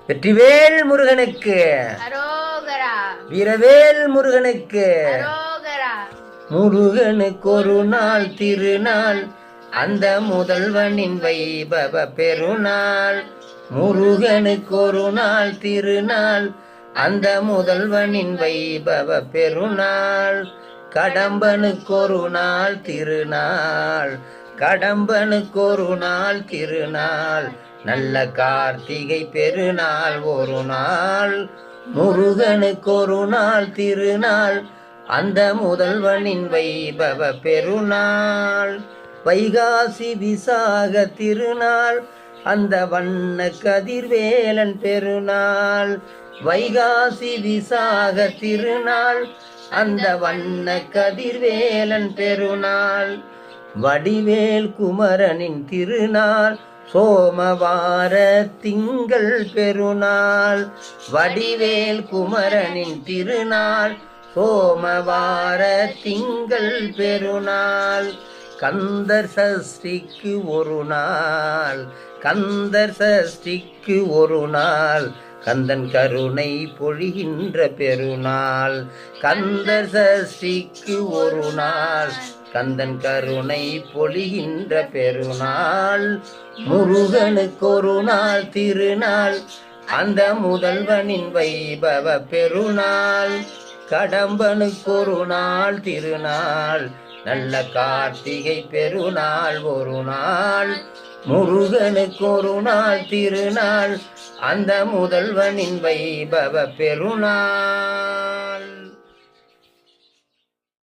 வெற்றிவேல் முருகனுக்கு, வீரவேல் முருகனுக்கு. முருகனுக்கு ஒரு நாள் திருநாள், அந்த முதல்வனின் வைபவ பெருநாள். முருகனுக்கு ஒரு நாள் திருநாள், அந்த முதல்வனின் வைபவ பெருநாள். கடம்பனுக்கு ஒரு நாள் திருநாள், கடம்பனுக்கு ஒரு நாள் திருநாள். நல்ல கார்த்திகை பெருநாள் ஒரு நாள். முருகனுக்கு ஒரு நாள் திருநாள், அந்த முதல்வனின் வைபவ பெருநாள். வைகாசி விசாக திருநாள், அந்த வண்ண கதிர்வேலன் பெருநாள். வைகாசி விசாக திருநாள், அந்த வண்ண கதிர்வேலன் பெருநாள். வடிவேல் குமரனின் திருநாள், சோமவார திங்கள் பெருநாள். வடிவேல் குமரனின் திருநாள், சோமவார திங்கள் பெருநாள். கந்தர் சஷ்டிக்கு ஒரு நாள், கந்தர் சஷ்டிக்கு ஒரு நாள். கந்தன் கருணை பொழிகின்ற பெருநாள். கந்தர் சஷ்டிக்கு ஒரு நாள், கந்தன் கருணை பொழிகின்ற பெருநாள். முருகனுக்கு ஒரு நாள் திருநாள், அந்த முதல்வனின் வைபவ பெருநாள். கடம்பனுக்கு ஒரு நாள் திருநாள், நல்ல கார்த்திகை பெருநாள் ஒரு நாள். முருகனுக்கு ஒரு நாள் திருநாள், அந்த முதல்வனின் வைபவ பெருநாள்.